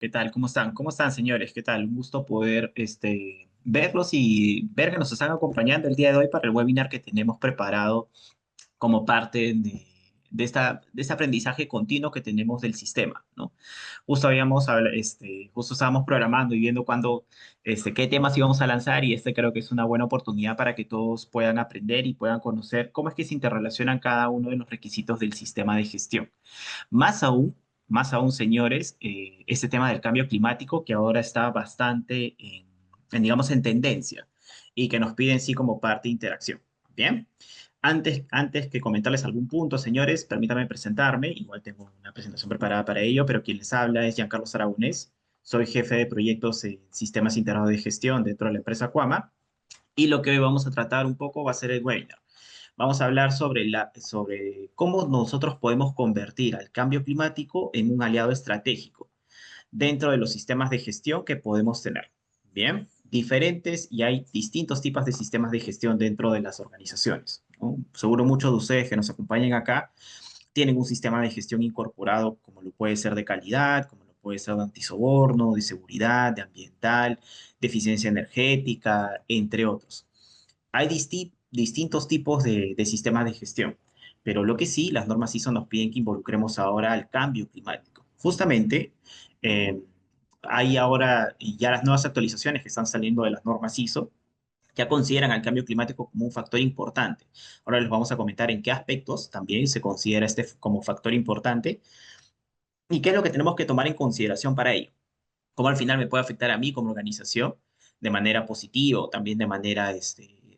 ¿Qué tal? ¿Cómo están? ¿Cómo están, señores? ¿Qué tal? Un gusto poder verlos y ver que nos están acompañando el día de hoy para el webinar que tenemos preparado como parte de este aprendizaje continuo que tenemos del sistema, ¿no? Justo estábamos programando y viendo qué temas íbamos a lanzar y este creo que es una buena oportunidad para que todos puedan aprender y puedan conocer cómo es que se interrelacionan cada uno de los requisitos del sistema de gestión. Más aún, más aún, señores, este tema del cambio climático que ahora está bastante digamos, en tendencia y que nos piden sí como parte de interacción. Bien, antes que comentarles algún punto, señores, permítanme presentarme. Igual tengo una presentación preparada para ello, pero quien les habla es Giancarlo Aragonés. Soy jefe de proyectos en sistemas integrados de gestión dentro de la empresa Cuama. Y lo que hoy vamos a tratar un poco va a ser el webinar. Vamos a hablar sobre cómo nosotros podemos convertir al cambio climático en un aliado estratégico dentro de los sistemas de gestión que podemos tener. Bien, diferentes y hay distintos tipos de sistemas de gestión dentro de las organizaciones, ¿no? Seguro muchos de ustedes que nos acompañan acá tienen un sistema de gestión incorporado como lo puede ser de calidad, como lo puede ser de antisoborno, de seguridad, de ambiental, de eficiencia energética, entre otros. Hay distintos tipos de sistemas de gestión, pero lo que sí, las normas ISO nos piden que involucremos ahora al cambio climático. Justamente, eh, hay ahora ya las nuevas actualizaciones que están saliendo de las normas ISO, ya consideran al cambio climático como un factor importante. Ahora les vamos a comentar en qué aspectos también se considera este como factor importante y qué es lo que tenemos que tomar en consideración para ello. Cómo al final me puede afectar a mí como organización de manera positiva o también de manera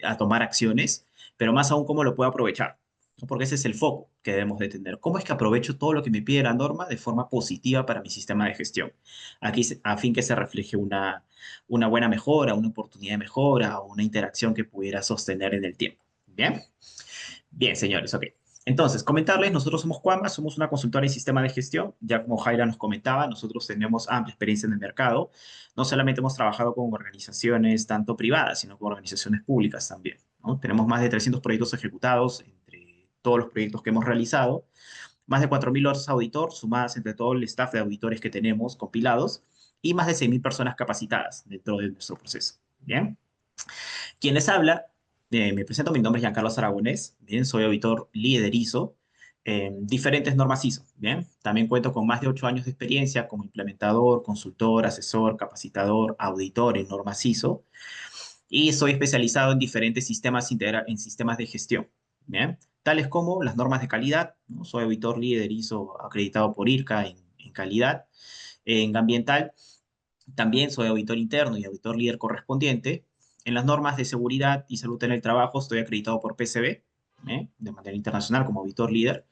a tomar acciones, pero más aún cómo lo puedo aprovechar, ¿no? Porque ese es el foco que debemos de tener. ¿Cómo es que aprovecho todo lo que me pide la norma de forma positiva para mi sistema de gestión? Aquí, a fin que se refleje una buena mejora, una oportunidad de mejora o una interacción que pudiera sostener en el tiempo. ¿Bien? Bien, señores, ok. Entonces, comentarles, nosotros somos Quamba, somos una consultora en sistema de gestión. Ya como Jaira nos comentaba, nosotros tenemos amplia experiencia en el mercado. No solamente hemos trabajado con organizaciones tanto privadas, sino con organizaciones públicas también, ¿no? Tenemos más de 300 proyectos ejecutados entre todos los proyectos que hemos realizado, más de 4.000 horas auditor, sumadas entre todo el staff de auditores que tenemos compilados, y más de 6.000 personas capacitadas dentro de nuestro proceso. Bien. Quien les habla, me presento, mi nombre es Giancarlo Aragonés, bien, soy auditor líder ISO en diferentes normas ISO, bien. También cuento con más de 8 años de experiencia como implementador, consultor, asesor, capacitador, auditor en normas ISO y soy especializado en diferentes en sistemas de gestión, bien, tales como las normas de calidad, ¿no? Soy auditor líder ISO acreditado por IRCA en calidad, en ambiental también soy auditor interno y auditor líder correspondiente. En las normas de seguridad y salud en el trabajo estoy acreditado por PCB, de manera internacional como auditor líder.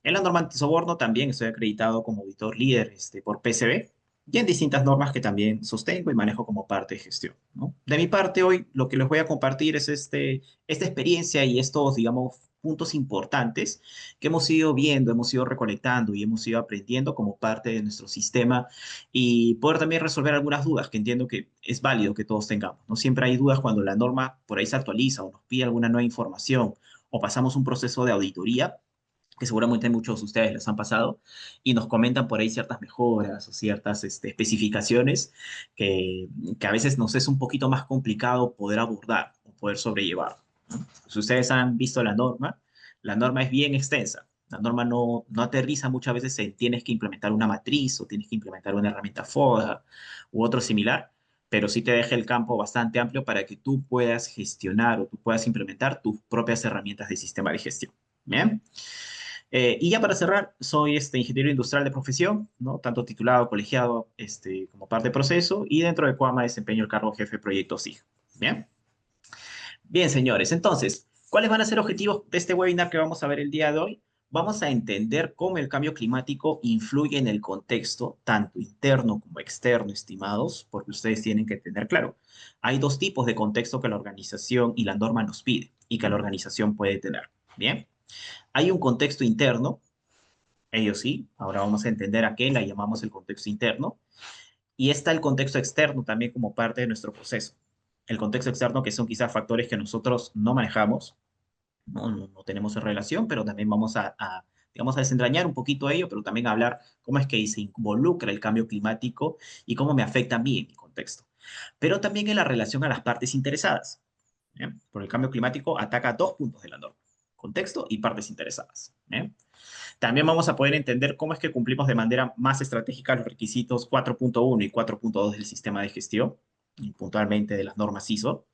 En la norma antisoborno también estoy acreditado como auditor líder por PCB y en distintas normas que también sostengo y manejo como parte de gestión, ¿no? De mi parte hoy lo que les voy a compartir es esta experiencia y estos, digamos, puntos importantes que hemos ido viendo, hemos ido recolectando y hemos ido aprendiendo como parte de nuestro sistema y poder también resolver algunas dudas que entiendo que es válido que todos tengamos, ¿no? Siempre hay dudas cuando la norma por ahí se actualiza o nos pide alguna nueva información o pasamos un proceso de auditoría que seguramente muchos de ustedes les han pasado, y nos comentan por ahí ciertas mejoras o ciertas especificaciones que, que a veces nos es un poquito más complicado poder abordar o poder sobrellevar, ¿no? Si ustedes han visto la norma es bien extensa. La norma no aterriza muchas veces en tienes que implementar una matriz o tienes que implementar una herramienta FODA u otro similar, pero sí te deja el campo bastante amplio para que tú puedas gestionar o tú puedas implementar tus propias herramientas de sistema de gestión. Bien. Y ya para cerrar, soy ingeniero industrial de profesión, ¿no? Tanto titulado, colegiado, como parte del proceso, y dentro de Cuama desempeño el cargo de jefe de proyecto SIG. Bien. Bien, señores, entonces, ¿cuáles van a ser objetivos de este webinar que vamos a ver el día de hoy? Vamos a entender cómo el cambio climático influye en el contexto, tanto interno como externo, estimados, porque ustedes tienen que tener claro. Hay dos tipos de contexto que la organización y la norma nos pide y que la organización puede tener. Bien. Hay un contexto interno, ellos sí, ahora vamos a entender a qué la llamamos el contexto interno, y está el contexto externo también como parte de nuestro proceso. El contexto externo que son quizás factores que nosotros no manejamos, no tenemos en relación, pero también vamos a Vamos a desentrañar un poquito ello, pero también hablar cómo es que se involucra el cambio climático y cómo me afecta a mí en mi contexto. Pero también en la relación a las partes interesadas. ¿Bien? Por el cambio climático ataca dos puntos de la norma, contexto y partes interesadas. ¿Bien? También vamos a poder entender cómo es que cumplimos de manera más estratégica los requisitos 4.1 y 4.2 del sistema de gestión, y puntualmente de las normas ISO.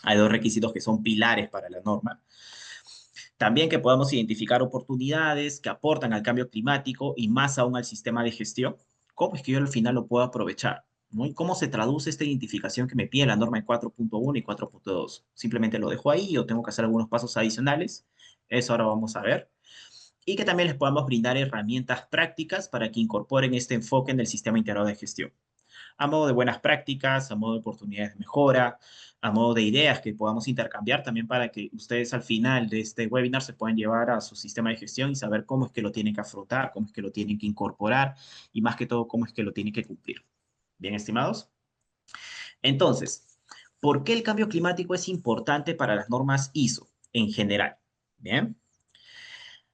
Hay dos requisitos que son pilares para la norma. También que podamos identificar oportunidades que aportan al cambio climático y más aún al sistema de gestión. ¿Cómo es que yo al final lo puedo aprovechar? ¿No? ¿Y cómo se traduce esta identificación que me pide la norma en 4.1 y 4.2? Simplemente lo dejo ahí o tengo que hacer algunos pasos adicionales. Eso ahora vamos a ver. Y que también les podamos brindar herramientas prácticas para que incorporen este enfoque en el sistema integrado de gestión a modo de buenas prácticas, a modo de oportunidades de mejora, a modo de ideas que podamos intercambiar también para que ustedes al final de este webinar se puedan llevar a su sistema de gestión y saber cómo es que lo tienen que afrontar, cómo es que lo tienen que incorporar y más que todo cómo es que lo tienen que cumplir. Bien, estimados. Entonces, ¿por qué el cambio climático es importante para las normas ISO en general? Bien.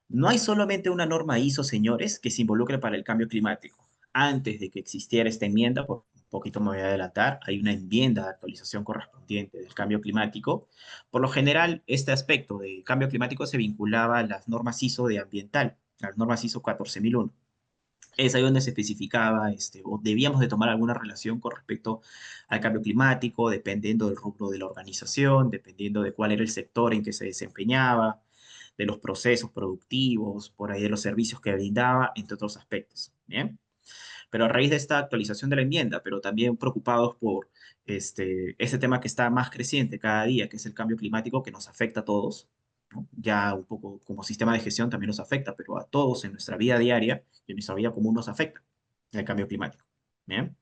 No hay solamente una norma ISO, señores, que se involucre para el cambio climático. Antes de que existiera esta enmienda, por un poquito me voy a adelantar, hay una enmienda de actualización correspondiente del cambio climático. Por lo general, este aspecto del cambio climático se vinculaba a las normas ISO de ambiental, las normas ISO 14001. Es ahí donde se especificaba, o debíamos de tomar alguna relación con respecto al cambio climático, dependiendo del rubro de la organización, dependiendo de cuál era el sector en que se desempeñaba, de los procesos productivos, por ahí de los servicios que brindaba, entre otros aspectos. ¿Bien? Pero a raíz de esta actualización de la enmienda, pero también preocupados por ese tema que está más creciente cada día, que es el cambio climático que nos afecta a todos, ¿no? Ya un poco como sistema de gestión también nos afecta, pero a todos en nuestra vida diaria y en nuestra vida común nos afecta el cambio climático. ¿Bien?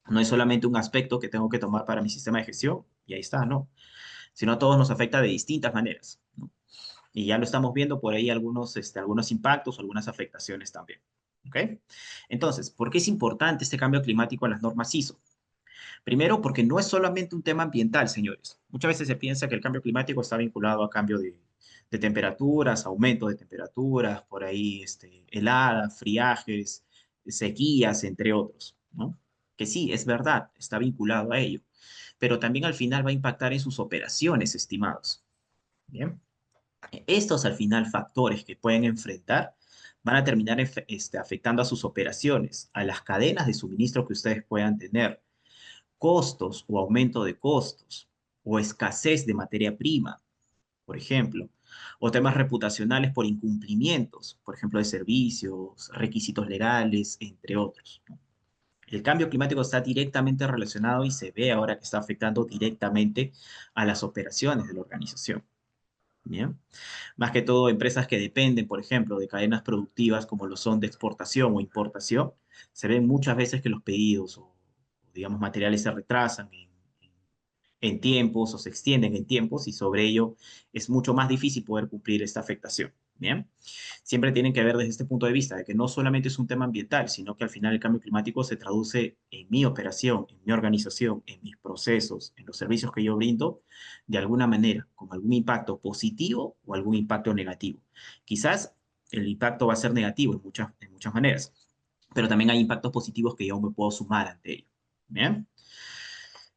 No es solamente un aspecto que tengo que tomar para mi sistema de gestión y ahí está, ¿no? Sino a todos nos afecta de distintas maneras, ¿no? Y ya lo estamos viendo por ahí algunos impactos, algunas afectaciones también. ¿Ok? Entonces, ¿por qué es importante este cambio climático en las normas ISO? Primero, porque no es solamente un tema ambiental, señores. Muchas veces se piensa que el cambio climático está vinculado a cambio de temperaturas, aumento de temperaturas, por ahí heladas, friajes, sequías, entre otros, ¿no? Que sí, es verdad, está vinculado a ello, pero también al final va a impactar en sus operaciones, estimados. Bien. Estos al final factores que pueden enfrentar van a terminar afectando a sus operaciones, a las cadenas de suministro que ustedes puedan tener, costos o aumento de costos, o escasez de materia prima, por ejemplo, o temas reputacionales por incumplimientos, por ejemplo, de servicios, requisitos legales, entre otros, ¿no? El cambio climático está directamente relacionado y se ve ahora que está afectando directamente a las operaciones de la organización. ¿Bien? Más que todo, empresas que dependen, por ejemplo, de cadenas productivas como lo son de exportación o importación, se ven muchas veces que los pedidos o, digamos, materiales se retrasan en tiempos o se extienden en tiempos y sobre ello es mucho más difícil poder cumplir esta afectación. Bien, siempre tienen que ver desde este punto de vista de que no solamente es un tema ambiental, sino que al final el cambio climático se traduce en mi operación, en mi organización, en mis procesos, en los servicios que yo brindo, de alguna manera, con algún impacto positivo o algún impacto negativo. Quizás el impacto va a ser negativo en muchas maneras, pero también hay impactos positivos que yo me puedo sumar ante ello. Bien.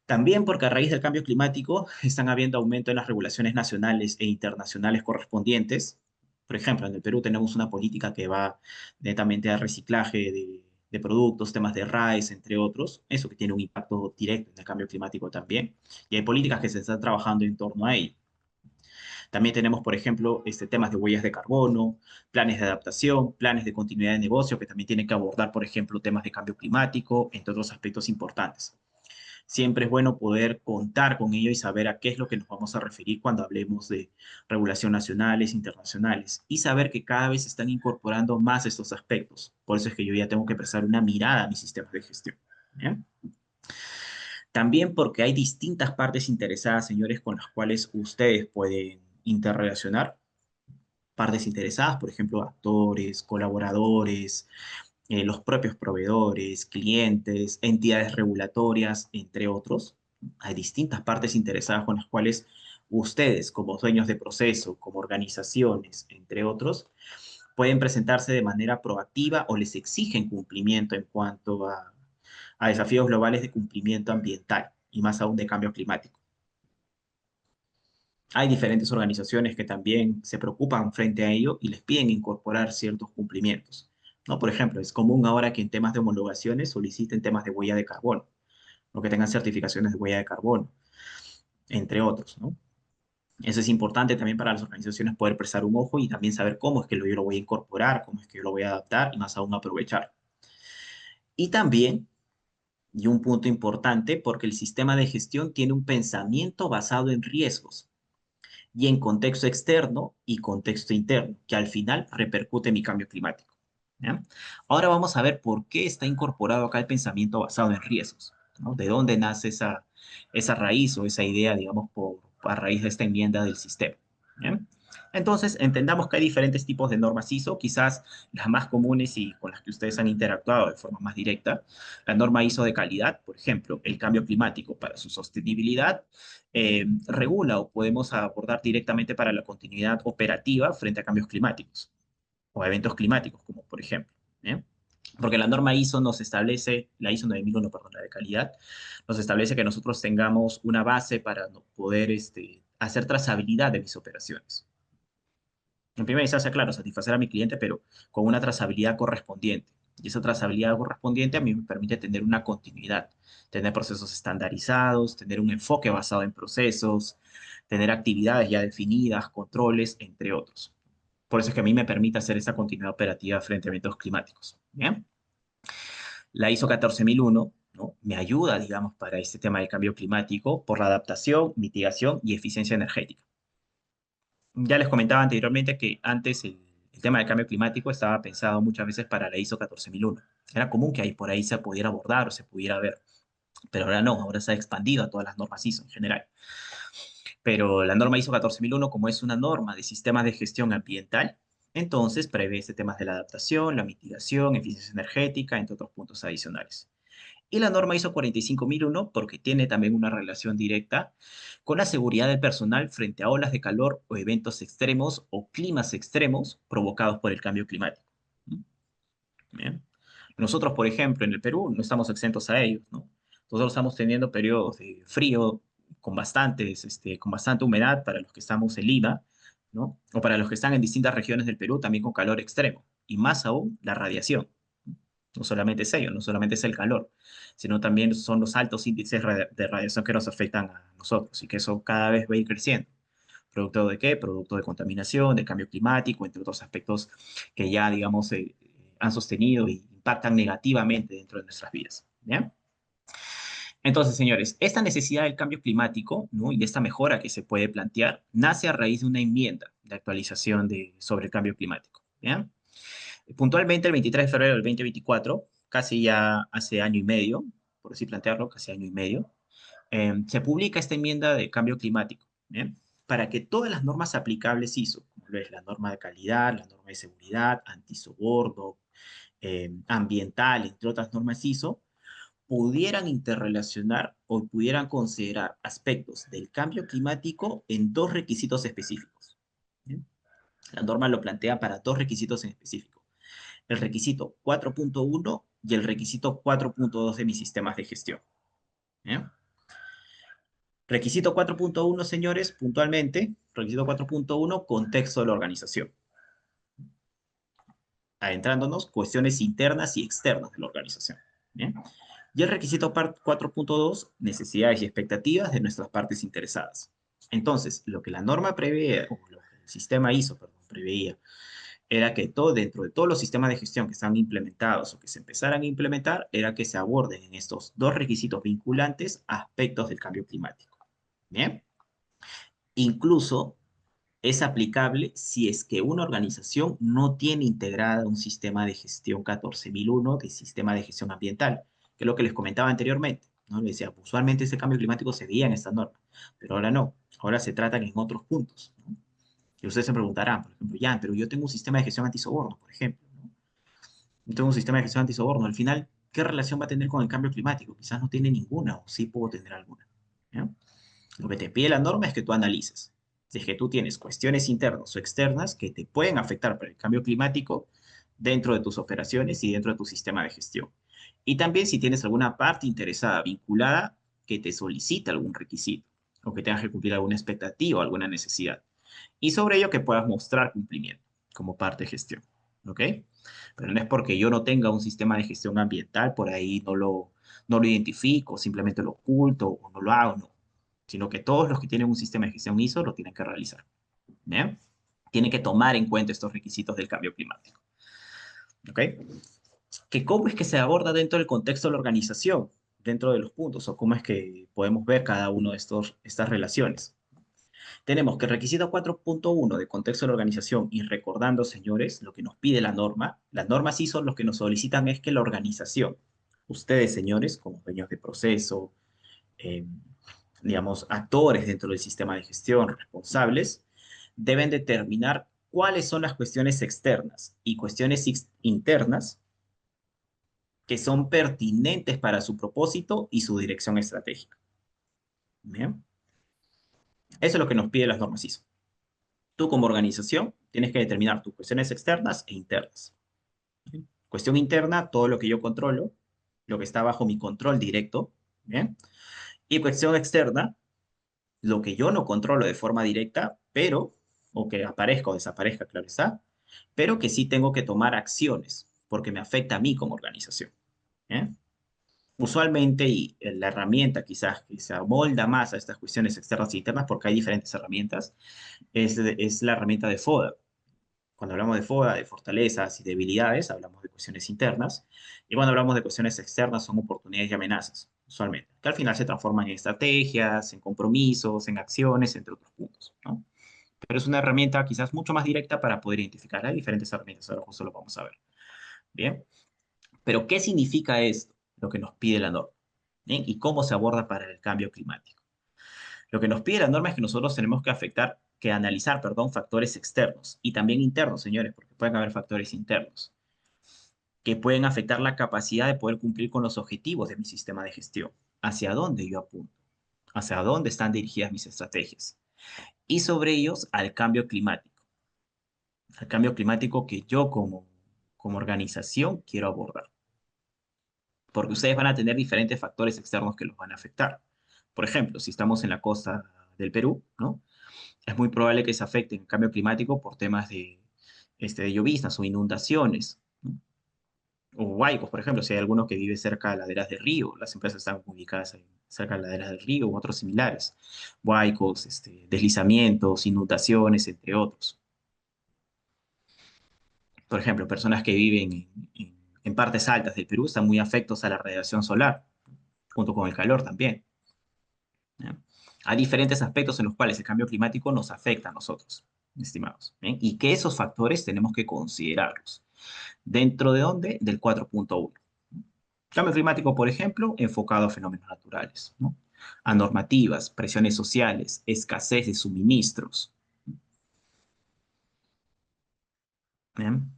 También porque a raíz del cambio climático están habiendo aumento en las regulaciones nacionales e internacionales correspondientes. Por ejemplo, en el Perú tenemos una política que va netamente al reciclaje de productos, temas de RAEs, entre otros. Eso que tiene un impacto directo en el cambio climático también. Y hay políticas que se están trabajando en torno a ello. También tenemos, por ejemplo, temas de huellas de carbono, planes de adaptación, planes de continuidad de negocio que también tienen que abordar, por ejemplo, temas de cambio climático, entre otros aspectos importantes. Siempre es bueno poder contar con ello y saber a qué es lo que nos vamos a referir cuando hablemos de regulación nacionales, internacionales, y saber que cada vez se están incorporando más estos aspectos. Por eso es que yo ya tengo que prestar una mirada a mis sistemas de gestión. ¿Bien? También porque hay distintas partes interesadas, señores, con las cuales ustedes pueden interrelacionar. Partes interesadas, por ejemplo, actores, colaboradores, los propios proveedores, clientes, entidades regulatorias, entre otros. Hay distintas partes interesadas con las cuales ustedes, como dueños de proceso, como organizaciones, entre otros, pueden presentarse de manera proactiva o les exigen cumplimiento en cuanto a desafíos globales de cumplimiento ambiental y más aún de cambio climático. Hay diferentes organizaciones que también se preocupan frente a ello y les piden incorporar ciertos cumplimientos, ¿no? Por ejemplo, es común ahora que en temas de homologaciones soliciten temas de huella de carbono o que tengan certificaciones de huella de carbono, entre otros, ¿no? Eso es importante también para las organizaciones poder prestar un ojo y también saber cómo es que yo lo voy a incorporar, cómo es que yo lo voy a adaptar y más aún aprovechar. Y también, y un punto importante, porque el sistema de gestión tiene un pensamiento basado en riesgos y en contexto externo y contexto interno, que al final repercute en mi cambio climático. ¿Ya? Ahora vamos a ver por qué está incorporado acá el pensamiento basado en riesgos, ¿no? ¿De dónde nace esa raíz o esa idea, digamos, a raíz de esta enmienda del sistema? ¿Ya? Entonces, entendamos que hay diferentes tipos de normas ISO, quizás las más comunes y con las que ustedes han interactuado de forma más directa. La norma ISO de calidad, por ejemplo, el cambio climático para su sostenibilidad, regula o podemos abordar directamente para la continuidad operativa frente a cambios climáticos o a eventos climáticos, como por ejemplo. ¿Eh? Porque la norma ISO nos establece, la ISO 9001, perdón, la de calidad, nos establece que nosotros tengamos una base para poder hacer trazabilidad de mis operaciones. En primera instancia, claro, satisfacer a mi cliente, pero con una trazabilidad correspondiente. Y esa trazabilidad correspondiente a mí me permite tener una continuidad, tener procesos estandarizados, tener un enfoque basado en procesos, tener actividades ya definidas, controles, entre otros. Por eso es que a mí me permite hacer esa continuidad operativa frente a eventos climáticos. ¿Bien? La ISO 14001, ¿no? Me ayuda, digamos, para este tema del cambio climático por la adaptación, mitigación y eficiencia energética. Ya les comentaba anteriormente que antes el tema del cambio climático estaba pensado muchas veces para la ISO 14001. Era común que ahí por ahí se pudiera abordar o se pudiera ver, pero ahora no, ahora se ha expandido a todas las normas ISO en general. Pero la norma ISO 14001, como es una norma de sistemas de gestión ambiental, entonces prevé este temas de la adaptación, la mitigación, eficiencia energética, entre otros puntos adicionales. Y la norma ISO 45001 porque tiene también una relación directa con la seguridad del personal frente a olas de calor o eventos extremos o climas extremos provocados por el cambio climático. ¿Mm? Bien. Nosotros, por ejemplo, en el Perú no estamos exentos a ellos, ¿no? Nosotros estamos teniendo periodos de frío con bastante humedad para los que estamos en Lima, ¿no? O para los que están en distintas regiones del Perú, también con calor extremo. Y más aún, la radiación. No solamente es ello, no solamente es el calor, sino también son los altos índices de radiación que nos afectan a nosotros y que eso cada vez va a ir creciendo. ¿Producto de qué? Producto de contaminación, de cambio climático, entre otros aspectos que ya, digamos, han sostenido e impactan negativamente dentro de nuestras vidas. ¿Bien? Entonces, señores, esta necesidad del cambio climático, ¿no? Y esta mejora que se puede plantear nace a raíz de una enmienda de actualización sobre el cambio climático. ¿Bien? Puntualmente, el 23 de febrero del 2024, casi ya hace año y medio, por así plantearlo, casi año y medio, se publica esta enmienda de cambio climático, ¿bien? Para que todas las normas aplicables ISO, como lo es la norma de calidad, la norma de seguridad, antisoborno, ambiental, entre otras normas ISO, pudieran interrelacionar o pudieran considerar aspectos del cambio climático en dos requisitos específicos. ¿Bien? La norma lo plantea para dos requisitos en específico: el requisito 4.1 y el requisito 4.2 de mis sistemas de gestión. ¿Eh? Requisito 4.1, señores, puntualmente, requisito 4.1, contexto de la organización. Adentrándonos, cuestiones internas y externas de la organización. ¿Bien? Y el requisito 4.2, necesidades y expectativas de nuestras partes interesadas. Entonces, lo que la norma prevé, o lo que el sistema ISO, perdón, preveía, era que todo, dentro de todos los sistemas de gestión que están implementados o que se empezaran a implementar, era que se aborden en estos dos requisitos vinculantes aspectos del cambio climático. ¿Bien? Incluso es aplicable si es que una organización no tiene integrada un sistema de gestión 14001 de sistema de gestión ambiental, que es lo que les comentaba anteriormente, ¿no? Les decía, usualmente ese cambio climático se veía en esta norma, pero ahora no, ahora se tratan en otros puntos, ¿no? Y ustedes se preguntarán, por ejemplo, ya, pero yo tengo un sistema de gestión antisoborno, por ejemplo, ¿no? Yo tengo un sistema de gestión antisoborno. Al final, ¿qué relación va a tener con el cambio climático? Quizás no tiene ninguna, o sí puedo tener alguna. ¿Ya? Lo que te pide la norma es que tú analices. Si es que tú tienes cuestiones internas o externas que te pueden afectar por el cambio climático dentro de tus operaciones y dentro de tu sistema de gestión. Y también si tienes alguna parte interesada vinculada que te solicita algún requisito o que tengas que cumplir alguna expectativa o alguna necesidad. Y sobre ello que puedas mostrar cumplimiento como parte de gestión. ¿Ok? Pero no es porque yo no tenga un sistema de gestión ambiental, por ahí no lo identifico, simplemente lo oculto o no lo hago, no. Sino que todos los que tienen un sistema de gestión ISO lo tienen que realizar. ¿Bien? Tienen que tomar en cuenta estos requisitos del cambio climático. ¿Ok? Que cómo es que se aborda dentro del contexto de la organización, dentro de los puntos, o cómo es que podemos ver cada uno de estas relaciones. Tenemos que el requisito 4.1 de contexto de la organización, y recordando, señores, lo que nos pide la norma, las normas sí son los que nos solicitan es que la organización, ustedes, señores, como dueños de proceso, eh, digamos, actores dentro del sistema de gestión, responsables, deben determinar cuáles son las cuestiones externas y cuestiones internas que son pertinentes para su propósito y su dirección estratégica. ¿Bien? Eso es lo que nos pide las normas ISO. Tú como organización tienes que determinar tus cuestiones externas e internas. ¿Bien? Cuestión interna, todo lo que yo controlo, lo que está bajo mi control directo. ¿Bien? Y cuestión externa, lo que yo no controlo de forma directa, pero, o que aparezca o desaparezca, claro está, pero que sí tengo que tomar acciones porque me afecta a mí como organización. ¿Bien? Usualmente, y la herramienta quizás que se amolda más a estas cuestiones externas e internas, porque hay diferentes herramientas, es la herramienta de FODA. Cuando hablamos de FODA, de fortalezas y debilidades, hablamos de cuestiones internas, y cuando hablamos de cuestiones externas, son oportunidades y amenazas, usualmente, que al final se transforman en estrategias, en compromisos, en acciones, entre otros puntos, ¿no? Pero es una herramienta quizás mucho más directa para poder identificar. Hay diferentes herramientas, ahora justo lo vamos a ver. Bien, pero ¿qué significa esto? Lo que nos pide la norma. ¿Bien? ¿Y cómo se aborda para el cambio climático? Lo que nos pide la norma es que nosotros tenemos que analizar, perdón, factores externos y también internos, señores, porque pueden haber factores internos que pueden afectar la capacidad de poder cumplir con los objetivos de mi sistema de gestión, hacia dónde yo apunto, hacia dónde están dirigidas mis estrategias y sobre ellos al cambio climático que yo como organización quiero abordar, porque ustedes van a tener diferentes factores externos que los van a afectar. Por ejemplo, si estamos en la costa del Perú, ¿no? Es muy probable que se afecte el cambio climático por temas de lloviznas o inundaciones, ¿no? O huaicos, por ejemplo, si hay alguno que vive cerca de laderas del río, las empresas están ubicadas cerca de laderas del río u otros similares. Huaicos, deslizamientos, inundaciones, entre otros. Por ejemplo, personas que viven en partes altas del Perú están muy afectos a la radiación solar, junto con el calor también. ¿Ya? Hay diferentes aspectos en los cuales el cambio climático nos afecta a nosotros, estimados. ¿Bien? Y que esos factores tenemos que considerarlos. ¿Dentro de dónde? Del 4.1. Cambio climático, por ejemplo, enfocado a fenómenos naturales, ¿no? A normativas, presiones sociales, escasez de suministros. ¿Bien?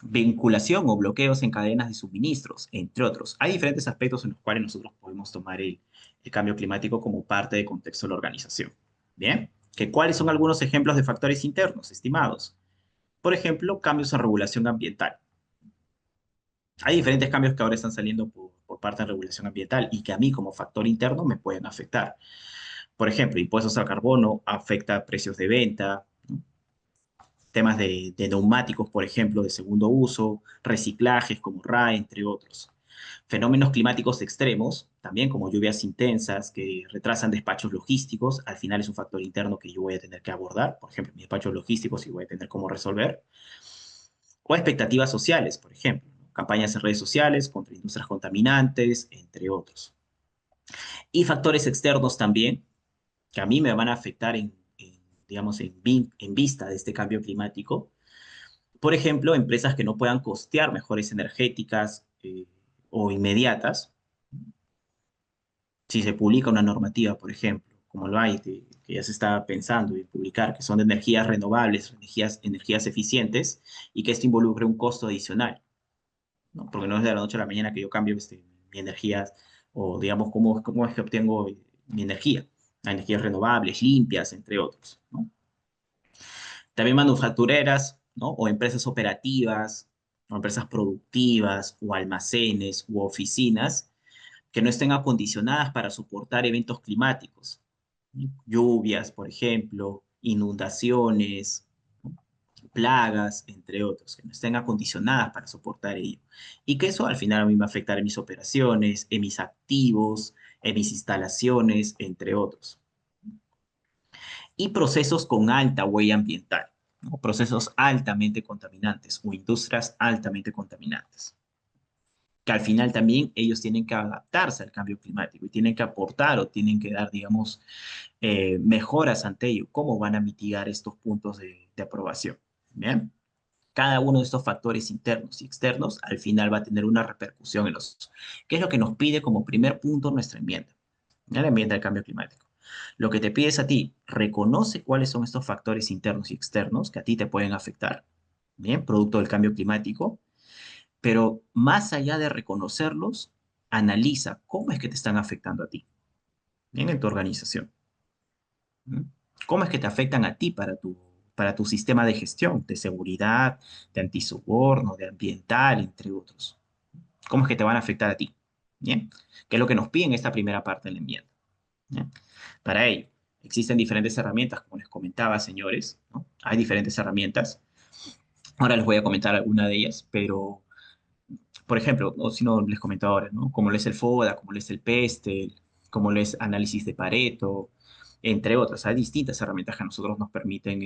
Vinculación o bloqueos en cadenas de suministros, entre otros. Hay diferentes aspectos en los cuales nosotros podemos tomar el cambio climático como parte del contexto de la organización. Bien, ¿cuáles son algunos ejemplos de factores internos, estimados? Por ejemplo, cambios en regulación ambiental. Hay diferentes cambios que ahora están saliendo por parte de regulación ambiental y que a mí como factor interno me pueden afectar. Por ejemplo, impuestos al carbono afecta precios de venta, ¿no? Temas de neumáticos, por ejemplo, de segundo uso, reciclajes como RAE, entre otros. Fenómenos climáticos extremos, también como lluvias intensas que retrasan despachos logísticos, al final es un factor interno que yo voy a tener que abordar, por ejemplo, mis despachos logísticos y voy a tener cómo resolver. O expectativas sociales, por ejemplo, ¿no? Campañas en redes sociales contra industrias contaminantes, entre otros. Y factores externos también, que a mí me van a afectar digamos, en vista de este cambio climático. Por ejemplo, empresas que no puedan costear mejores energéticas o inmediatas. Si se publica una normativa, por ejemplo, como lo hay, que ya se está pensando en publicar, que son de energías renovables, energías eficientes, y que esto involucre un costo adicional, ¿no? Porque no es de la noche a la mañana que yo cambio mi energía o, digamos, cómo es que obtengo mi energía. a energías renovables, limpias, entre otros, ¿no? También manufactureras, ¿no? O empresas operativas, o empresas productivas, o almacenes, u oficinas que no estén acondicionadas para soportar eventos climáticos, ¿no? Lluvias, por ejemplo, inundaciones, ¿no? Plagas, entre otros, que no estén acondicionadas para soportar ello. Y que eso al final a mí me va a afectar en mis operaciones, en mis activos, en mis instalaciones, entre otros. Y procesos con alta huella ambiental, ¿no? Procesos altamente contaminantes o industrias altamente contaminantes, que al final también ellos tienen que adaptarse al cambio climático y tienen que aportar o tienen que dar, digamos, mejoras ante ello. ¿Cómo van a mitigar estos puntos de aprobación? ¿Bien? Cada uno de estos factores internos y externos al final va a tener una repercusión en los, ¿qué es lo que nos pide como primer punto nuestra enmienda? ¿Ya? La enmienda del cambio climático. Lo que te pides a ti, reconoce cuáles son estos factores internos y externos que a ti te pueden afectar, ¿bien? Producto del cambio climático, pero más allá de reconocerlos, analiza cómo es que te están afectando a ti, ¿bien? En tu organización. ¿Mm? ¿Cómo es que te afectan a ti para tu sistema de gestión, de seguridad, de antisoborno, de ambiental, entre otros? ¿Cómo es que te van a afectar a ti? ¿Bien? ¿Qué es lo que nos piden en esta primera parte de la enmienda? ¿Bien? Para ello, existen diferentes herramientas, como les comentaba, señores, ¿no? Hay diferentes herramientas. Ahora les voy a comentar alguna de ellas, pero, por ejemplo, o si no les comento ahora, ¿no? Como lo es el FODA, como lo es el PESTEL, como lo es análisis de Pareto, entre otras. Hay distintas herramientas que a nosotros nos permiten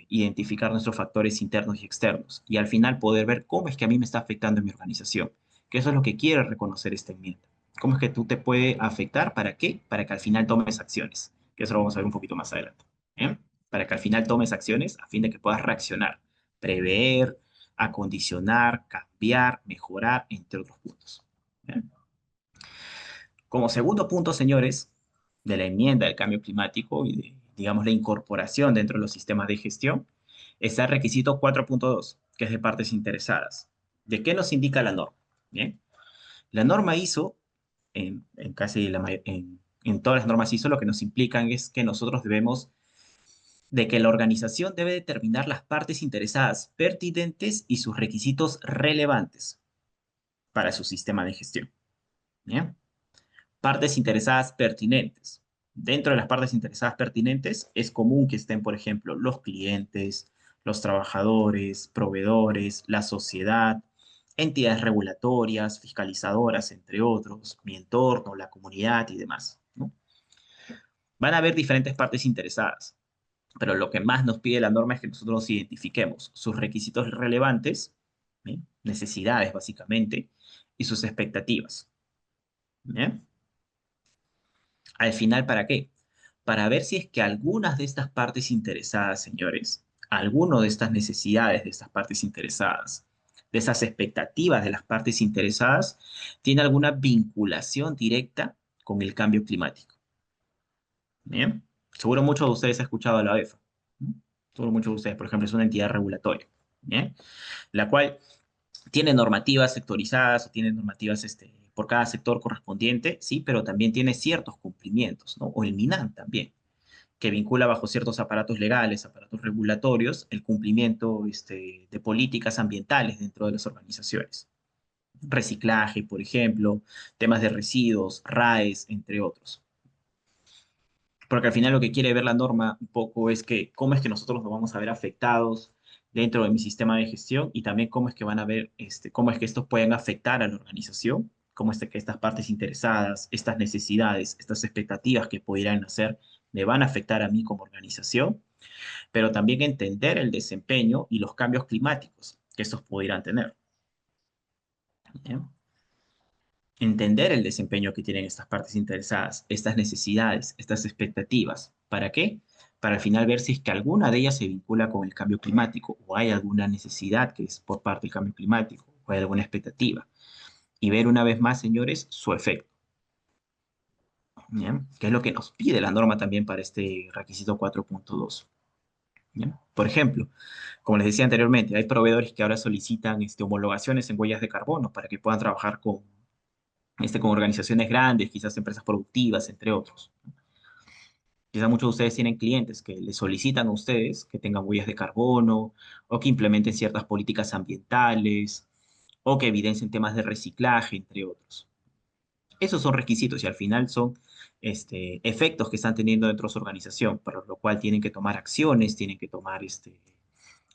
identificar nuestros factores internos y externos y al final poder ver cómo es que a mí me está afectando en mi organización, que eso es lo que quiere reconocer esta enmienda. ¿Cómo es que tú te puede afectar? ¿Para qué? Para que al final tomes acciones, que eso lo vamos a ver un poquito más adelante. ¿Bien? Para que al final tomes acciones a fin de que puedas reaccionar, prever, acondicionar, cambiar, mejorar, entre otros puntos. ¿Bien? Como segundo punto, señores, de la enmienda del cambio climático y de, digamos, la incorporación dentro de los sistemas de gestión, está el requisito 4.2, que es de partes interesadas. ¿De qué nos indica la norma? Bien, la norma ISO, en casi en todas las normas ISO, lo que nos implican es que nosotros debemos de que la organización debe determinar las partes interesadas pertinentes y sus requisitos relevantes para su sistema de gestión. ¿Bien? Partes interesadas pertinentes. Dentro de las partes interesadas pertinentes es común que estén, por ejemplo, los clientes, los trabajadores, proveedores, la sociedad, entidades regulatorias, fiscalizadoras, entre otros, mi entorno, la comunidad y demás, ¿no? Van a haber diferentes partes interesadas, pero lo que más nos pide la norma es que nosotros identifiquemos sus requisitos relevantes, ¿sí? Necesidades básicamente, y sus expectativas. ¿Bien? Al final, ¿para qué? Para ver si es que algunas de estas partes interesadas, señores, alguno de estas necesidades de estas partes interesadas, de esas expectativas de las partes interesadas, tiene alguna vinculación directa con el cambio climático. ¿Bien? Seguro muchos de ustedes han escuchado a la OEFA. ¿No? Seguro muchos de ustedes, por ejemplo, es una entidad regulatoria. ¿Bien? La cual tiene normativas sectorizadas o tiene normativas por cada sector correspondiente, sí, pero también tiene ciertos cumplimientos, ¿no? O el MINAM también, que vincula bajo ciertos aparatos legales, aparatos regulatorios, el cumplimiento de políticas ambientales dentro de las organizaciones. Reciclaje, por ejemplo, temas de residuos, RAEs, entre otros. Porque al final lo que quiere ver la norma un poco es que cómo es que nosotros nos vamos a ver afectados dentro de mi sistema de gestión y también cómo es que van a ver, cómo es que estos pueden afectar a la organización, cómo es que estas partes interesadas, estas necesidades, estas expectativas que pudieran hacer, me van a afectar a mí como organización, pero también entender el desempeño y los cambios climáticos que estos pudieran tener. ¿Bien? Entender el desempeño que tienen estas partes interesadas, estas necesidades, estas expectativas. ¿Para qué? Para al final ver si es que alguna de ellas se vincula con el cambio climático o hay alguna necesidad que es por parte del cambio climático o hay alguna expectativa. Y ver una vez más, señores, su efecto. ¿Bien? Que es lo que nos pide la norma también para este requisito 4.2. ¿Bien? Por ejemplo, como les decía anteriormente, hay proveedores que ahora solicitan homologaciones en huellas de carbono para que puedan trabajar con organizaciones grandes, quizás empresas productivas, entre otros. Quizá muchos de ustedes tienen clientes que les solicitan a ustedes que tengan huellas de carbono o que implementen ciertas políticas ambientales o que evidencien temas de reciclaje, entre otros. Esos son requisitos y al final son efectos que están teniendo dentro de su organización, para lo cual tienen que tomar acciones, tienen que tomar,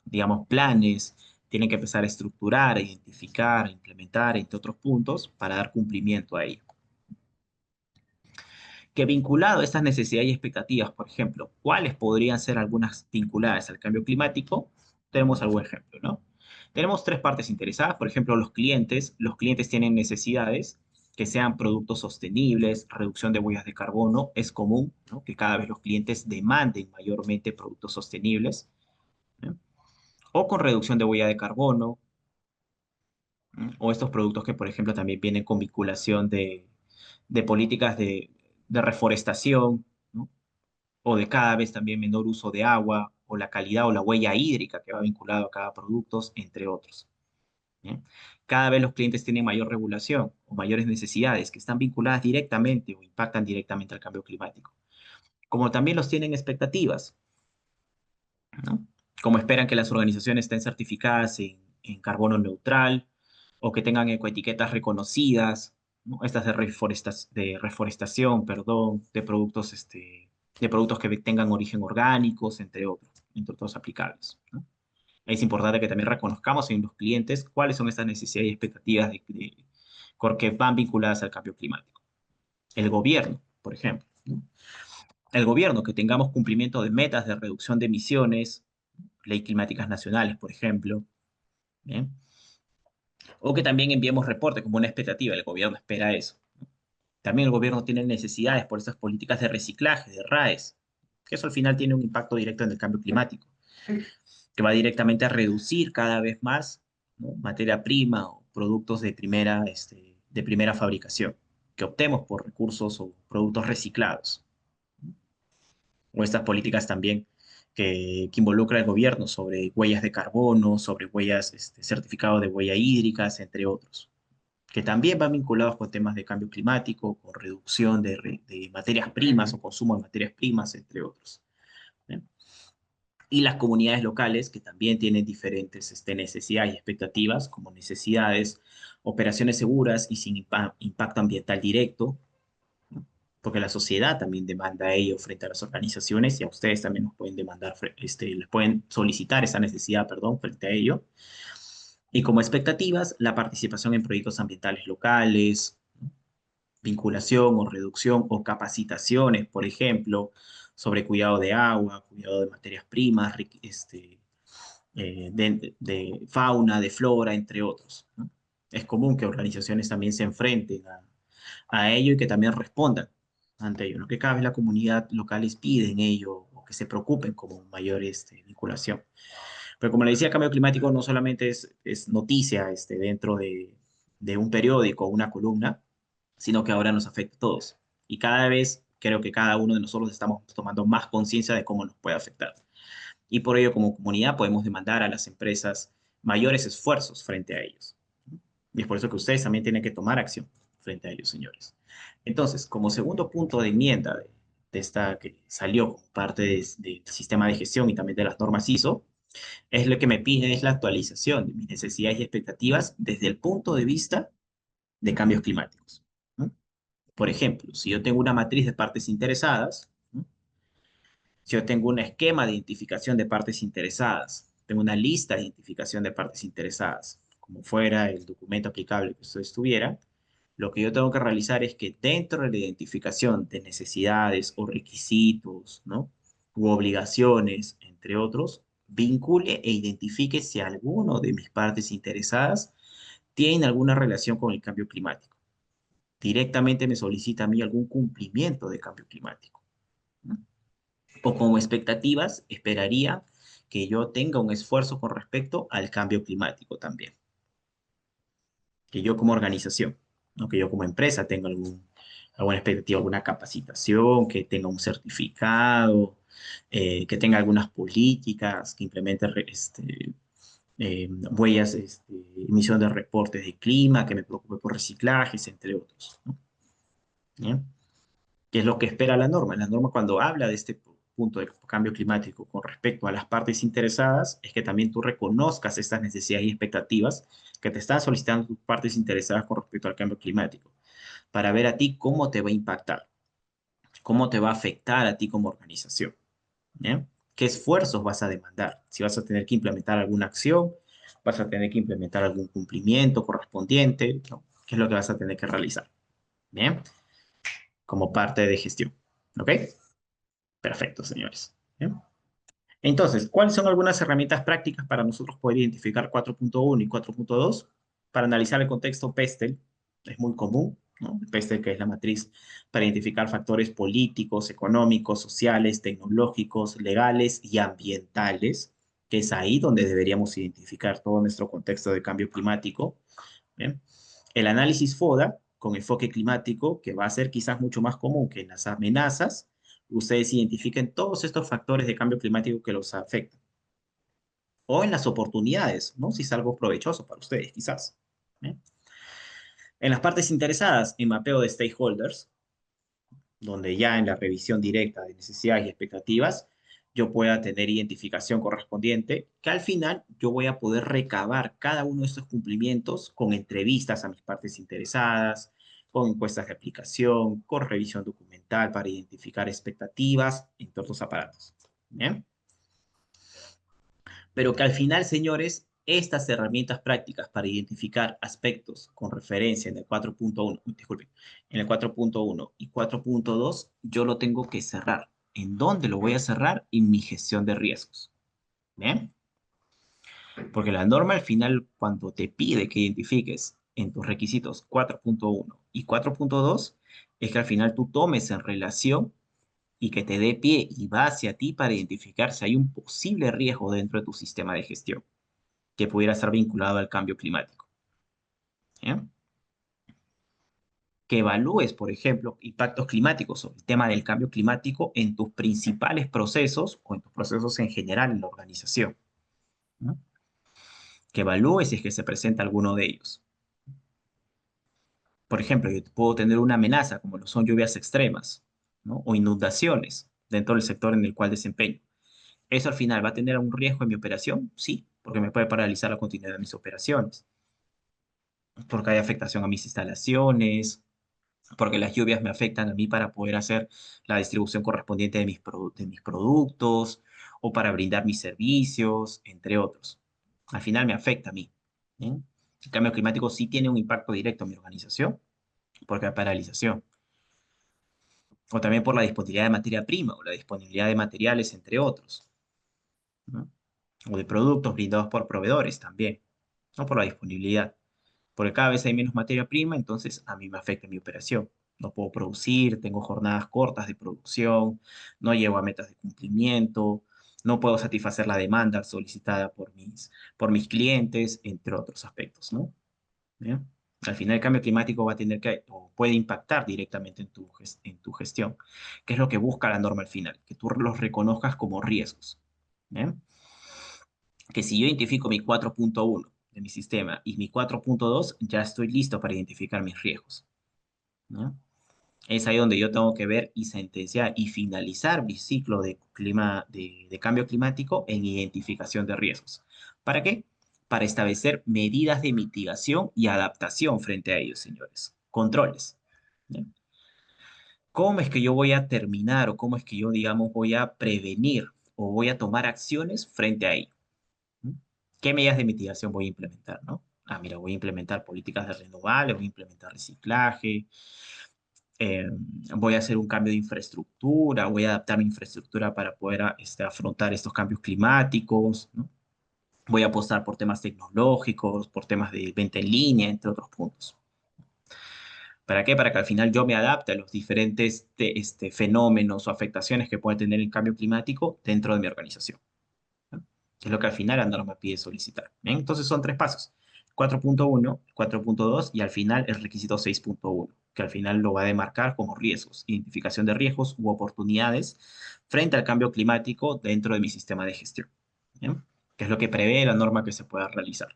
digamos, planes, tienen que empezar a estructurar, a identificar, a implementar, entre otros puntos, para dar cumplimiento a ello. Que vinculado a estas necesidades y expectativas, por ejemplo, ¿cuáles podrían ser algunas vinculadas al cambio climático? Tenemos algún ejemplo, ¿no? Tenemos tres partes interesadas, por ejemplo, los clientes. Los clientes tienen necesidades que sean productos sostenibles, reducción de huellas de carbono. Es común, ¿no?, que cada vez los clientes demanden mayormente productos sostenibles, ¿no?, o con reducción de huella de carbono, ¿no?, o estos productos que, por ejemplo, también vienen con vinculación de políticas de reforestación, ¿no?, o de cada vez también menor uso de agua, o la calidad o la huella hídrica que va vinculado a cada producto, entre otros. ¿Bien? Cada vez los clientes tienen mayor regulación o mayores necesidades que están vinculadas directamente o impactan directamente al cambio climático. Como también los tienen expectativas, ¿no? Como esperan que las organizaciones estén certificadas en carbono neutral o que tengan ecoetiquetas reconocidas, ¿no? Estas de reforestación, perdón, de productos que tengan origen orgánicos, entre otros aplicables, ¿no? Es importante que también reconozcamos en los clientes cuáles son estas necesidades y expectativas que van vinculadas al cambio climático. El gobierno, por ejemplo, ¿no? El gobierno, que tengamos cumplimiento de metas de reducción de emisiones, ley climáticas nacionales, por ejemplo, ¿bien? O que también enviemos reportes como una expectativa, el gobierno espera eso. También el gobierno tiene necesidades por esas políticas de reciclaje, de RAEs, que eso al final tiene un impacto directo en el cambio climático, que va directamente a reducir cada vez más, ¿no?, materia prima o productos de primera fabricación, que optemos por recursos o productos reciclados, o estas políticas también que involucra el gobierno sobre huellas de carbono, sobre huellas, certificado de huella hídricas, entre otros, que también van vinculados con temas de cambio climático, con reducción de materias primas o consumo de materias primas, entre otros. ¿Bien? Y las comunidades locales, que también tienen diferentes necesidades y expectativas, como necesidades, operaciones seguras y sin impacto ambiental directo, ¿no?, porque la sociedad también demanda ello frente a las organizaciones y a ustedes también nos pueden demandar, les pueden solicitar esa necesidad, perdón, frente a ello. Y como expectativas, la participación en proyectos ambientales locales, ¿no?, vinculación o reducción o capacitaciones, por ejemplo, sobre cuidado de agua, cuidado de materias primas, de fauna, de flora, entre otros, ¿no? Es común que organizaciones también se enfrenten a ello y que también respondan ante ello, ¿no? Que cada vez la comunidad locales piden ello o que se preocupen como mayor vinculación. Pero como le decía, el cambio climático no solamente es noticia dentro de un periódico o una columna, sino que ahora nos afecta a todos. Y cada vez creo que cada uno de nosotros estamos tomando más conciencia de cómo nos puede afectar. Y por ello, como comunidad, podemos demandar a las empresas mayores esfuerzos frente a ellos. Y es por eso que ustedes también tienen que tomar acción frente a ellos, señores. Entonces, como segundo punto de enmienda de esta que salió como parte del sistema de gestión y también de las normas ISO, es lo que me pide es la actualización de mis necesidades y expectativas desde el punto de vista de cambios climáticos, ¿no? Por ejemplo, si yo tengo una matriz de partes interesadas, ¿no?, si yo tengo un esquema de identificación de partes interesadas, tengo una lista de identificación de partes interesadas, como fuera el documento aplicable que ustedes tuvieran, lo que yo tengo que realizar es que dentro de la identificación de necesidades o requisitos, ¿no?, u obligaciones, entre otros, vincule e identifique si alguno de mis partes interesadas tiene alguna relación con el cambio climático. Directamente me solicita a mí algún cumplimiento de cambio climático, ¿no? O como expectativas, esperaría que yo tenga un esfuerzo con respecto al cambio climático también. Que yo como organización, ¿no?, que yo como empresa tenga alguna expectativa, alguna capacitación, que tenga un certificado, que tenga algunas políticas, que implemente huellas, emisión de reportes de clima, que me preocupe por reciclajes, entre otros, ¿no? ¿Bien? ¿Qué es lo que espera la norma? La norma cuando habla de este punto de cambio climático con respecto a las partes interesadas, es que también tú reconozcas estas necesidades y expectativas que te están solicitando tus partes interesadas con respecto al cambio climático, para ver a ti cómo te va a impactar, cómo te va a afectar a ti como organización. ¿Bien? ¿Qué esfuerzos vas a demandar? Si vas a tener que implementar alguna acción, vas a tener que implementar algún cumplimiento correspondiente, ¿no? ¿Qué es lo que vas a tener que realizar? ¿Bien? Como parte de gestión. ¿Ok? Perfecto, señores. ¿Bien? Entonces, ¿cuáles son algunas herramientas prácticas para nosotros poder identificar 4.1 y 4.2? Para analizar el contexto PESTEL, es muy común, ¿no? El PESTEL, que es la matriz para identificar factores políticos, económicos, sociales, tecnológicos, legales y ambientales, que es ahí donde deberíamos identificar todo nuestro contexto de cambio climático. ¿Bien? El análisis FODA con enfoque climático, que va a ser quizás mucho más común que en las amenazas, ustedes identifiquen todos estos factores de cambio climático que los afectan. O en las oportunidades, ¿no? Si es algo provechoso para ustedes, quizás. ¿Eh? En las partes interesadas, en mapeo de stakeholders, donde ya en la revisión directa de necesidades y expectativas, yo pueda tener identificación correspondiente, que al final yo voy a poder recabar cada uno de estos cumplimientos con entrevistas a mis partes interesadas, con encuestas de aplicación, con revisión documental para identificar expectativas, entre otros aparatos. ¿Bien? Pero que al final, señores, estas herramientas prácticas para identificar aspectos con referencia en el 4.1, disculpen, en el 4.1 y 4.2, yo lo tengo que cerrar. ¿En dónde lo voy a cerrar? En mi gestión de riesgos. ¿Bien? Porque la norma al final, cuando te pide que identifiques en tus requisitos 4.1 y 4.2, es que al final tú tomes en relación y que te dé pie y va hacia ti para identificar si hay un posible riesgo dentro de tu sistema de gestión que pudiera estar vinculado al cambio climático. ¿Ya? Que evalúes, por ejemplo, impactos climáticos o el tema del cambio climático en tus principales procesos o en tus procesos en general en la organización. ¿No? Que evalúes si es que se presenta alguno de ellos. Por ejemplo, yo puedo tener una amenaza como lo son lluvias extremas, ¿no? O inundaciones dentro del sector en el cual desempeño. ¿Eso al final va a tener un riesgo en mi operación? Sí, porque me puede paralizar la continuidad de mis operaciones, porque hay afectación a mis instalaciones, porque las lluvias me afectan a mí para poder hacer la distribución correspondiente de de mis productos o para brindar mis servicios, entre otros. Al final me afecta a mí. ¿Bien? El cambio climático sí tiene un impacto directo en mi organización, porque hay paralización, o también por la disponibilidad de materia prima o la disponibilidad de materiales, entre otros, ¿no? O de productos brindados por proveedores también, no por la disponibilidad. Porque cada vez hay menos materia prima, entonces a mí me afecta mi operación. No puedo producir, tengo jornadas cortas de producción, no llego a metas de cumplimiento, no puedo satisfacer la demanda solicitada por mis clientes, entre otros aspectos, ¿no? ¿Bien? Al final el cambio climático va a tener que, o puede impactar directamente en en tu gestión, que es lo que busca la norma al final, que tú los reconozcas como riesgos. ¿Bien? Que si yo identifico mi 4.1 de mi sistema y mi 4.2, ya estoy listo para identificar mis riesgos, ¿no? Es ahí donde yo tengo que ver y sentenciar y finalizar mi ciclo de cambio climático en identificación de riesgos. ¿Para qué? Para establecer medidas de mitigación y adaptación frente a ellos, señores. Controles. ¿Ya? ¿Cómo es que yo voy a terminar o cómo es que yo, digamos, voy a prevenir o voy a tomar acciones frente a ello? ¿Mm? ¿Qué medidas de mitigación voy a implementar, no? Ah, mira, voy a implementar políticas de renovables, voy a implementar reciclaje, eh, voy a hacer un cambio de infraestructura, voy a adaptar mi infraestructura para poder afrontar estos cambios climáticos, ¿no? Voy a apostar por temas tecnológicos, por temas de venta en línea, entre otros puntos. ¿Para qué? Para que al final yo me adapte a los diferentes fenómenos o afectaciones que puede tener el cambio climático dentro de mi organización, ¿no? Que es lo que al final la norma pide solicitar. ¿Bien? Entonces son tres pasos: 4.1, 4.2 y al final el requisito 6.1, que al final lo va a demarcar como riesgos, identificación de riesgos u oportunidades frente al cambio climático dentro de mi sistema de gestión. ¿Bien? Que es lo que prevé la norma que se pueda realizar.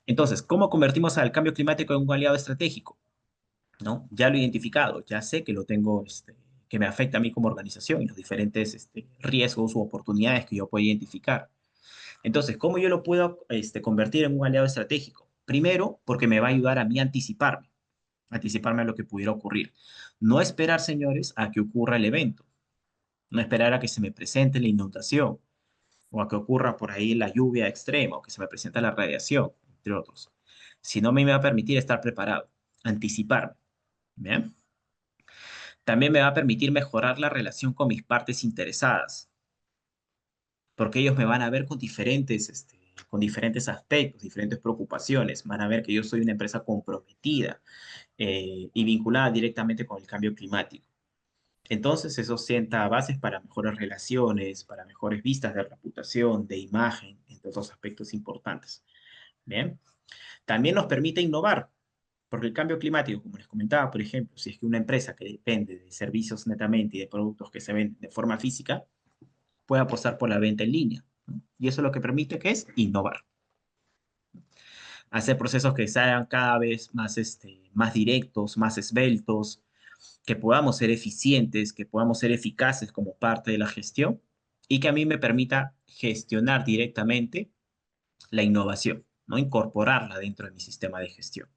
Entonces, ¿cómo convertimos al cambio climático en un aliado estratégico? ¿No? Ya lo he identificado, ya sé que lo tengo que me afecta a mí como organización y los diferentes riesgos u oportunidades que yo puedo identificar. Entonces, ¿cómo yo lo puedo convertir en un aliado estratégico? Primero, porque me va a ayudar a mí a anticiparme a lo que pudiera ocurrir. No esperar, señores, a que ocurra el evento, no esperar a que se me presente la inundación o a que ocurra por ahí la lluvia extrema o que se me presente la radiación, entre otros. Sino me va a permitir estar preparado, anticiparme. ¿Bien? También me va a permitir mejorar la relación con mis partes interesadas, porque ellos me van a ver con diferentes aspectos, diferentes preocupaciones. Van a ver que yo soy una empresa comprometida y vinculada directamente con el cambio climático. Entonces, eso sienta bases para mejores relaciones, para mejores vistas de reputación, de imagen, entre otros aspectos importantes. Bien. También nos permite innovar, porque el cambio climático, como les comentaba, por ejemplo, si es que una empresa que depende de servicios netamente y de productos que se venden de forma física, puede apostar por la venta en línea, ¿no? Y eso lo que permite que es innovar, hacer procesos que sean cada vez más, más directos, más esbeltos, que podamos ser eficientes, que podamos ser eficaces como parte de la gestión y que a mí me permita gestionar directamente la innovación, ¿no? Incorporarla dentro de mi sistema de gestión.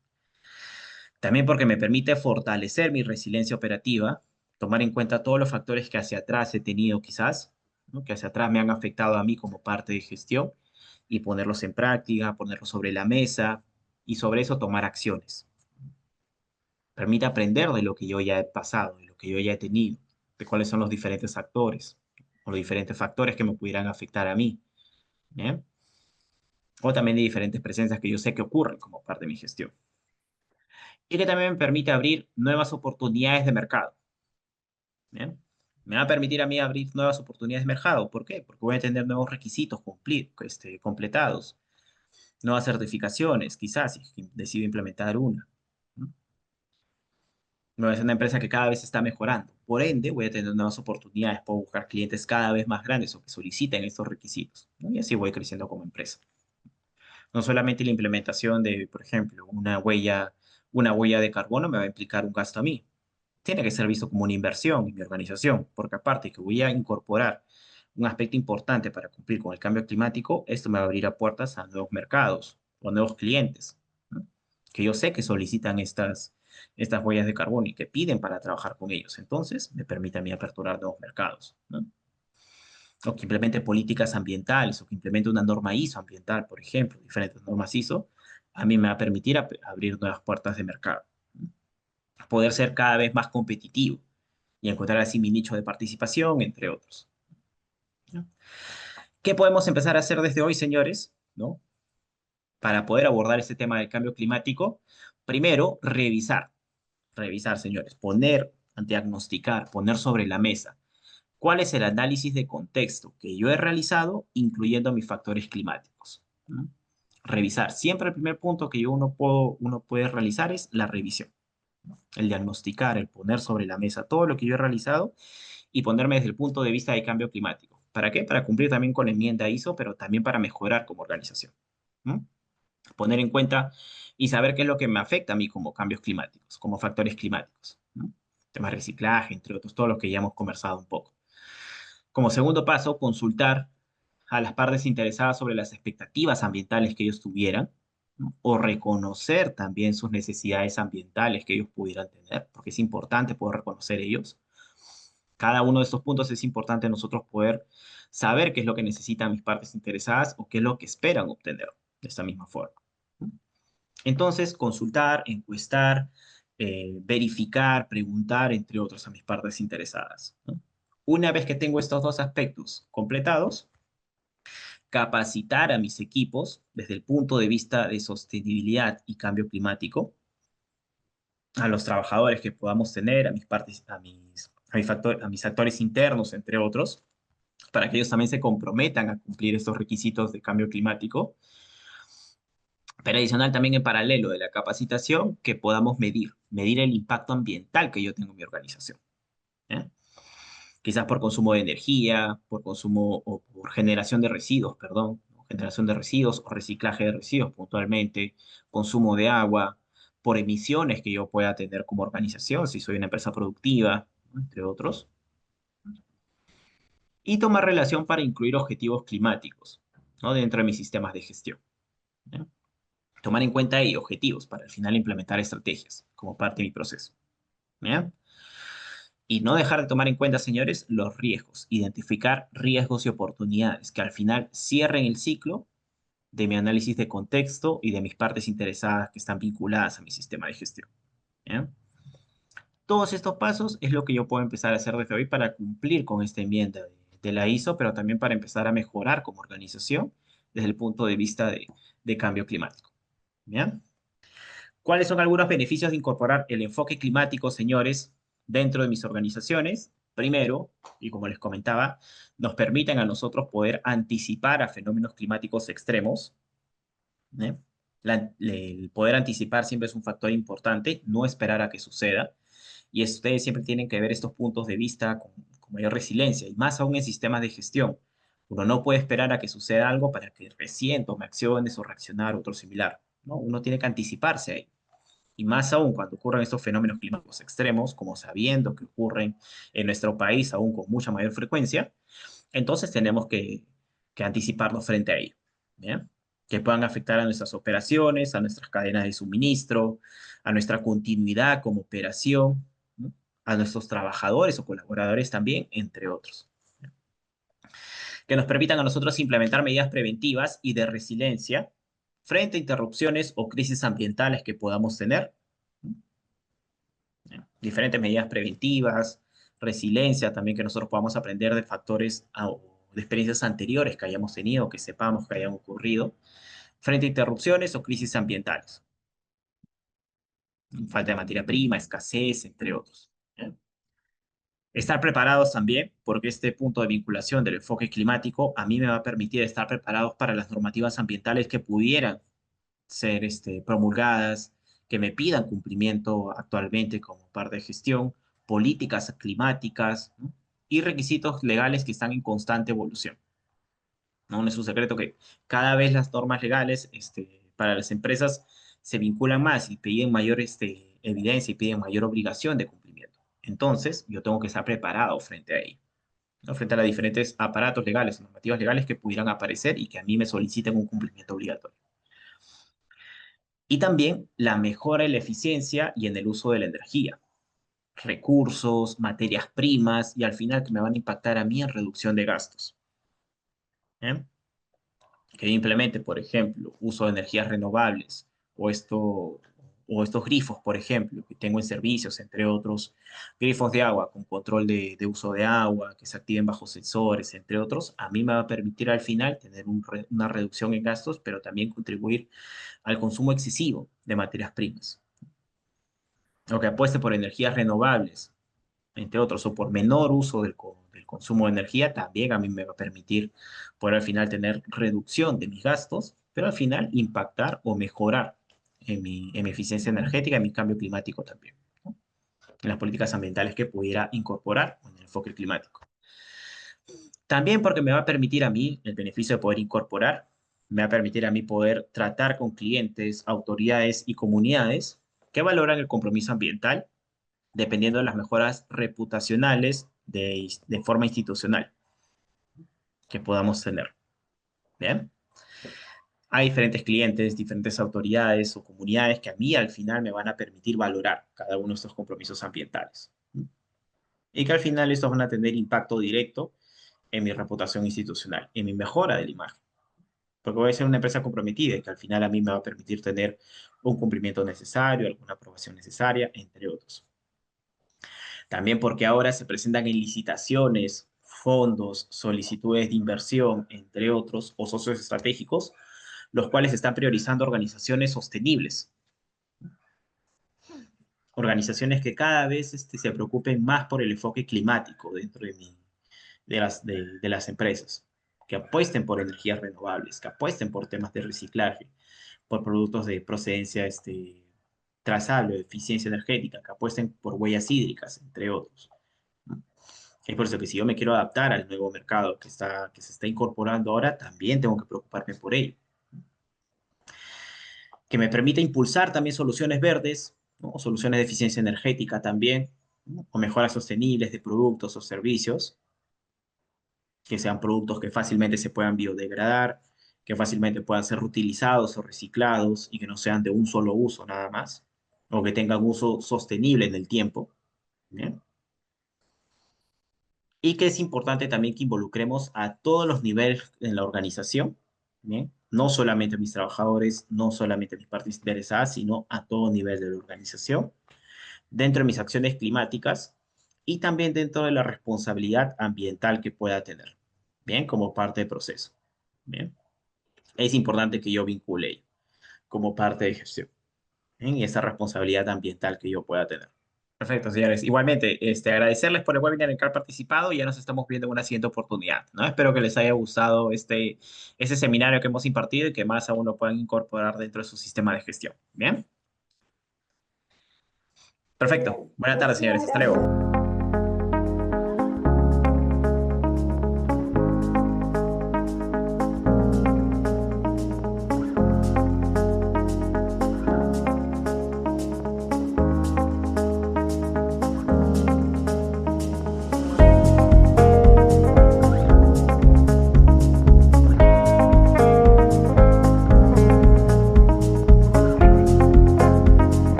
También porque me permite fortalecer mi resiliencia operativa, tomar en cuenta todos los factores que hacia atrás he tenido quizás, ¿no? Que hacia atrás me han afectado a mí como parte de gestión y ponerlos en práctica, ponerlos sobre la mesa y sobre eso tomar acciones. Permite aprender de lo que yo ya he pasado, de lo que yo ya he tenido, de cuáles son los diferentes actores o los diferentes factores que me pudieran afectar a mí, ¿bien? O también de diferentes presencias que yo sé que ocurren como parte de mi gestión. Y que también me permite abrir nuevas oportunidades de mercado. ¿Bien? Me va a permitir a mí abrir nuevas oportunidades de mercado. ¿Por qué? Porque voy a tener nuevos requisitos completados, nuevas certificaciones, quizás, si decido implementar una. ¿No? No es una empresa que cada vez está mejorando. Por ende, voy a tener nuevas oportunidades, puedo buscar clientes cada vez más grandes o que soliciten estos requisitos, ¿no? Y así voy creciendo como empresa. No solamente la implementación de, por ejemplo, una huella de carbono me va a implicar un gasto a mí, tiene que ser visto como una inversión en mi organización, porque aparte que voy a incorporar un aspecto importante para cumplir con el cambio climático, esto me va a abrir a puertas a nuevos mercados o nuevos clientes, ¿no? Que yo sé que solicitan estas huellas de carbono y que piden para trabajar con ellos. Entonces, me permite a mí aperturar nuevos mercados, ¿no? O que implemente políticas ambientales, o que implemente una norma ISO ambiental, por ejemplo, diferentes normas ISO, a mí me va a permitir abrir nuevas puertas de mercado, ¿no? Poder ser cada vez más competitivo y encontrar así mi nicho de participación, entre otros, ¿no? ¿Qué podemos empezar a hacer desde hoy, señores? ¿No? Para poder abordar este tema del cambio climático. Primero, revisar, señores, diagnosticar, poner sobre la mesa cuál es el análisis de contexto que yo he realizado, incluyendo mis factores climáticos, ¿no? Revisar. Siempre el primer punto que uno puede realizar es la revisión, ¿no? El diagnosticar, el poner sobre la mesa todo lo que yo he realizado y ponerme desde el punto de vista de cambio climático. ¿Para qué? Para cumplir también con la enmienda ISO, pero también para mejorar como organización, ¿no? Poner en cuenta y saber qué es lo que me afecta a mí como cambios climáticos, como factores climáticos, ¿no? Temas de reciclaje, entre otros, todos los que ya hemos conversado un poco. Como segundo paso, consultar a las partes interesadas sobre las expectativas ambientales que ellos tuvieran, ¿no? O reconocer también sus necesidades ambientales que ellos pudieran tener, porque es importante poder reconocer ellos. Cada uno de estos puntos es importante nosotros poder saber qué es lo que necesitan mis partes interesadas o qué es lo que esperan obtener de esta misma forma. Entonces, consultar, encuestar, verificar, preguntar, entre otros, a mis partes interesadas, ¿no? Una vez que tengo estos dos aspectos completados, capacitar a mis equipos desde el punto de vista de sostenibilidad y cambio climático, a los trabajadores que podamos tener, a mis actores internos, entre otros, para que ellos también se comprometan a cumplir estos requisitos de cambio climático, pero adicional también en paralelo de la capacitación, que podamos medir el impacto ambiental que yo tengo en mi organización, ¿eh? Quizás por consumo de energía, por consumo o por generación de residuos, perdón, ¿no? Generación de residuos o reciclaje de residuos puntualmente, consumo de agua, por emisiones que yo pueda tener como organización, si soy una empresa productiva. entre otros. Y tomar relación para incluir objetivos climáticos, ¿no? Dentro de mis sistemas de gestión. ¿Ya? Tomar en cuenta ahí objetivos para al final implementar estrategias como parte de mi proceso. ¿Ya? Y no dejar de tomar en cuenta, señores, los riesgos. Identificar riesgos y oportunidades que al final cierren el ciclo de mi análisis de contexto y de mis partes interesadas que están vinculadas a mi sistema de gestión. ¿Ya? Todos estos pasos es lo que yo puedo empezar a hacer desde hoy para cumplir con esta enmienda de la ISO, pero también para empezar a mejorar como organización desde el punto de vista de cambio climático. ¿Bien? ¿Cuáles son algunos beneficios de incorporar el enfoque climático, señores, dentro de mis organizaciones? Primero, y como les comentaba, nos permiten a nosotros poder anticipar a fenómenos climáticos extremos. ¿Eh? El poder anticipar siempre es un factor importante, no esperar a que suceda. Y ustedes siempre tienen que ver estos puntos de vista con mayor resiliencia, y más aún en sistemas de gestión. Uno no puede esperar a que suceda algo para que recién tome acciones o reaccionar o otro similar, ¿no? Uno tiene que anticiparse ahí. Y más aún cuando ocurren estos fenómenos climáticos extremos, como sabiendo que ocurren en nuestro país aún con mucha mayor frecuencia, entonces tenemos que anticiparnos frente a ello, ¿bien? Que puedan afectar a nuestras operaciones, a nuestras cadenas de suministro, a nuestra continuidad como operación, ¿no? A nuestros trabajadores o colaboradores también, entre otros. Que nos permitan a nosotros implementar medidas preventivas y de resiliencia frente a interrupciones o crisis ambientales que podamos tener. Diferentes medidas preventivas, resiliencia, también que nosotros podamos aprender de factores o de experiencias anteriores que hayamos tenido, que sepamos que hayan ocurrido, frente a interrupciones o crisis ambientales. Falta de materia prima, escasez, entre otros. ¿Eh? Estar preparados también, porque este punto de vinculación del enfoque climático a mí me va a permitir estar preparados para las normativas ambientales que pudieran ser promulgadas, que me pidan cumplimiento actualmente como parte de gestión, políticas climáticas, ¿no? Y requisitos legales que están en constante evolución. No, no es un secreto que cada vez las normas legales para las empresas se vinculan más y piden mayor evidencia y piden mayor obligación de cumplimiento. Entonces, yo tengo que estar preparado frente a ello, ¿no? Frente a los diferentes aparatos legales, normativas legales que pudieran aparecer y que a mí me soliciten un cumplimiento obligatorio. Y también la mejora en la eficiencia y en el uso de la energía, recursos, materias primas y al final que me van a impactar a mí en reducción de gastos. ¿Eh? Que yo implemente, por ejemplo, uso de energías renovables o, o estos grifos, por ejemplo, que tengo en servicios, entre otros, grifos de agua con control de uso de agua, que se activen bajo sensores, entre otros, a mí me va a permitir al final tener una reducción en gastos, pero también contribuir al consumo excesivo de materias primas. O que apueste por energías renovables, entre otros, o por menor uso del consumo de energía, también a mí me va a permitir poder al final tener reducción de mis gastos, pero al final impactar o mejorar en mi eficiencia energética, en mi cambio climático también, ¿no? En las políticas ambientales que pudiera incorporar en el enfoque climático. También porque me va a permitir a mí el beneficio de poder incorporar, me va a permitir a mí poder tratar con clientes, autoridades y comunidades que valoran el compromiso ambiental dependiendo de las mejoras reputacionales de forma institucional que podamos tener. ¿Bien? Hay diferentes clientes, diferentes autoridades o comunidades que a mí al final me van a permitir valorar cada uno de estos compromisos ambientales. Y que al final estos van a tener impacto directo en mi reputación institucional, en mi mejora de la imagen. Porque voy a ser una empresa comprometida y que al final a mí me va a permitir tener un cumplimiento necesario, alguna aprobación necesaria, entre otros. También porque ahora se presentan en licitaciones, fondos, solicitudes de inversión, entre otros, o socios estratégicos, los cuales están priorizando organizaciones sostenibles, organizaciones que cada vez se preocupen más por el enfoque climático dentro de las empresas, que apuesten por energías renovables, que apuesten por temas de reciclaje, por productos de procedencia trazable, eficiencia energética, que apuesten por huellas hídricas, entre otros. Es por eso que si yo me quiero adaptar al nuevo mercado que se está incorporando ahora, también tengo que preocuparme por ello. Que me permita impulsar también soluciones verdes, ¿no? Soluciones de eficiencia energética también, ¿no? O mejoras sostenibles de productos o servicios, que sean productos que fácilmente se puedan biodegradar, que fácilmente puedan ser reutilizados o reciclados y que no sean de un solo uso nada más, o que tengan uso sostenible en el tiempo. ¿Bien? Y que es importante también que involucremos a todos los niveles en la organización, ¿bien? No solamente a mis trabajadores, no solamente a mis partes interesadas, sino a todo nivel de la organización, dentro de mis acciones climáticas y también dentro de la responsabilidad ambiental que pueda tener, ¿bien? Como parte del proceso, ¿bien? Es importante que yo vincule ello como parte de gestión, ¿bien? Y esa responsabilidad ambiental que yo pueda tener. Perfecto, señores. Igualmente, agradecerles por el webinar en que han participado y ya nos estamos viendo en una siguiente oportunidad, ¿no? Espero que les haya gustado este seminario que hemos impartido y que más aún lo puedan incorporar dentro de su sistema de gestión. ¿Bien? Perfecto. Buenas tardes, señores. Muchísimas Hasta luego. gracias.